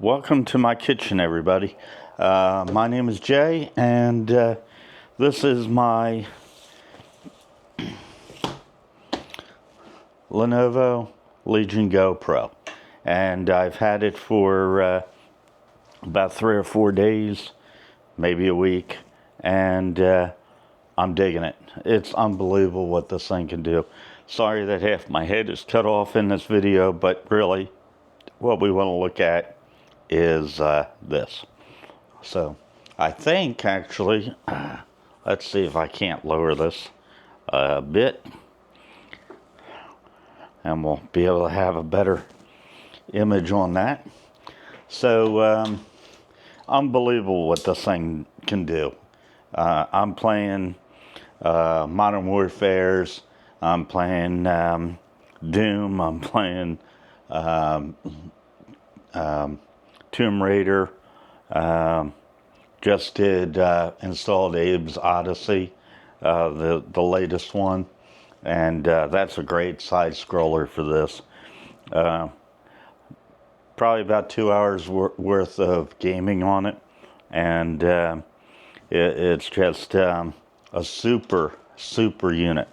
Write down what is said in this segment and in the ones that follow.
Welcome to my kitchen, everybody. My name is Jay, and this is my Lenovo Legion Go Pro. And I've had it for about 3 or 4 days, maybe a week, and I'm digging it. It's unbelievable what this thing can do. Sorry that half my head is cut off in this video, but really what we want to look at is this. So I think actually, let's see if I can't lower this a bit, and we'll be able to have a better image on that. So unbelievable what this thing can do. I'm playing Modern Warfares, I'm playing Doom, I'm playing Tomb Raider, just did installed Abe's Odyssey, the latest one, and that's a great side scroller for this. Probably about 2 hours worth of gaming on it, and it's just a super unit.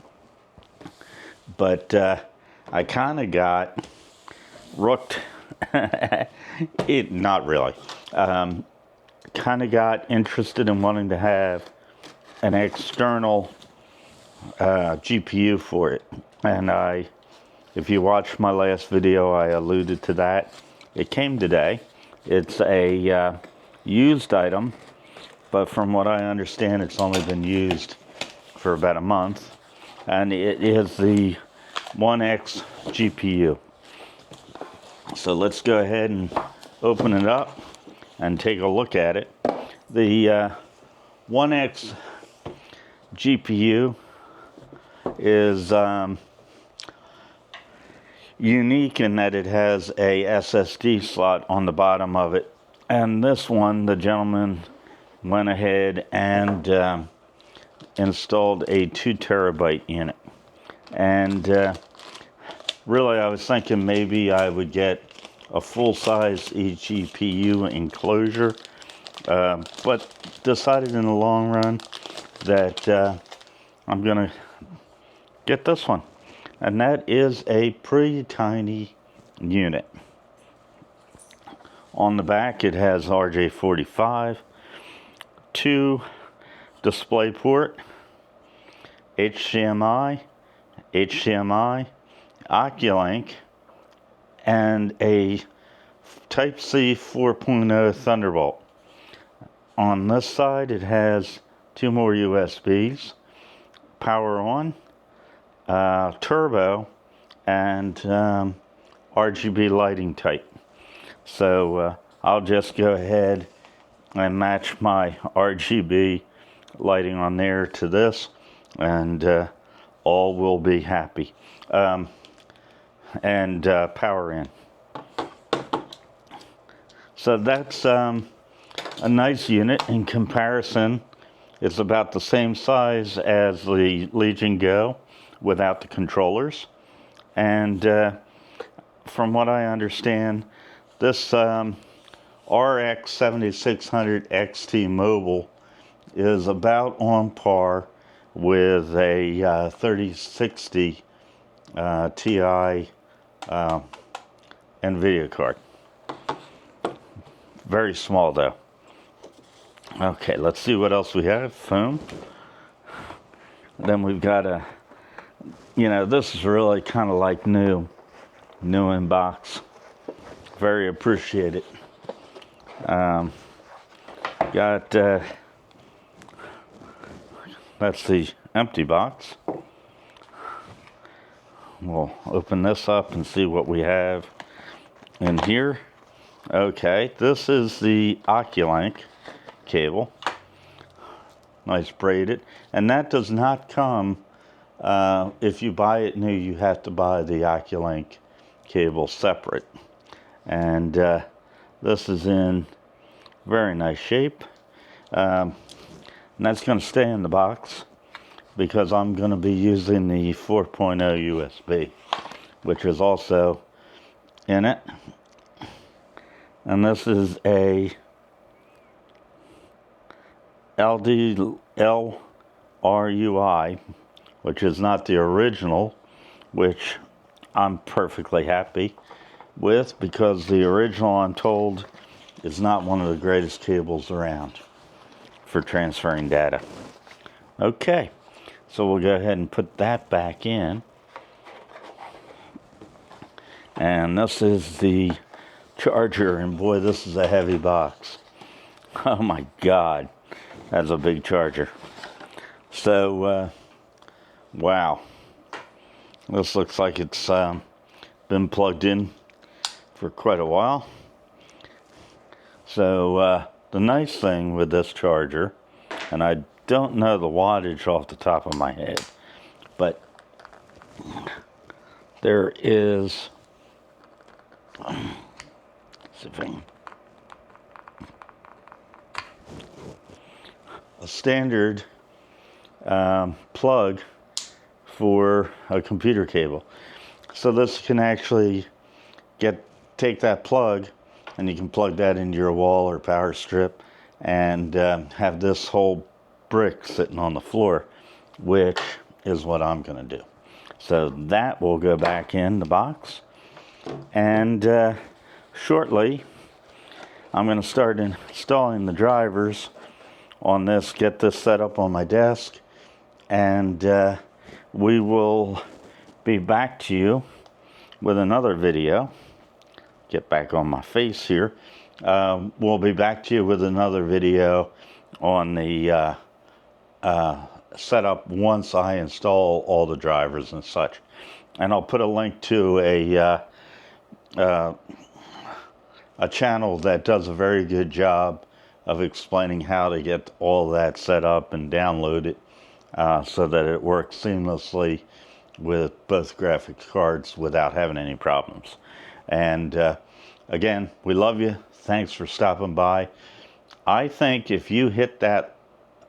But I kind of got rooked. Not really. Kind of got interested in wanting to have an external GPU for it, and if you watched my last video, I alluded to that. It came today. It's a used item, but from what I understand, it's only been used for about a month, and it is the OneXGPU. So let's go ahead and open it up and take a look at it. The OneXGPU is unique in that it has a SSD slot on the bottom of it. And this one, the gentleman went ahead and installed a 2 terabyte unit. And really, I was thinking maybe I would get a full-size eGPU enclosure, but decided in the long run that I'm gonna get this one, and that is a pretty tiny unit. On the back, it has RJ45, 2 DisplayPort, HDMI, Oculink, and a Type-C 4.0 Thunderbolt. On this side, it has 2 more USBs, power on, turbo, and RGB lighting type. So I'll just go ahead and match my RGB lighting on there to this, and all will be happy. And power in. So that's a nice unit. In comparison, it's about the same size as the Legion Go without the controllers. And from what I understand, this RX 7600 XT Mobile is about on par with a 3060 Ti NVIDIA card. Very small though. Okay, let's see what else we have. Foam. Then we've got this is really kind of like new in box. Very appreciated. Got that's the empty box. We'll open this up and see what we have in here. Okay, this is the Oculink cable. Nice braided. And that does not come, if you buy it new, you have to buy the Oculink cable separate. And this is in very nice shape. And that's going to stay in the box, because I'm going to be using the 4.0 USB, which is also in it. And this is a LRUI, which is not the original, which I'm perfectly happy with, because the original, I'm told, is not one of the greatest cables around for transferring data. Okay, so we'll go ahead and put that back in. And this is the charger, and boy, this is a heavy box. Oh my God, that's a big charger. So, wow. This looks like it's been plugged in for quite a while. So, the nice thing with this charger, and I don't know the wattage off the top of my head, but there is a standard plug for a computer cable. So this can actually take that plug, and you can plug that into your wall or power strip, and have this whole brick sitting on the floor, which is what I'm going to do. So that will go back in the box, and shortly I'm going to start installing the drivers on this, get this set up on my desk, and we will be back to you with another video. Get back on my face here. We'll be back to you with another video on the setup once I install all the drivers and such. And I'll put a link to a channel that does a very good job of explaining how to get all that set up and download it so that it works seamlessly with both graphics cards without having any problems. And again, we love you. Thanks for stopping by. I think if you hit that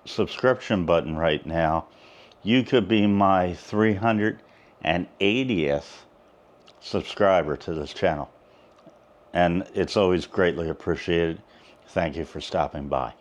subscription button right now, you could be my 380th subscriber to this channel. And it's always greatly appreciated. Thank you for stopping by.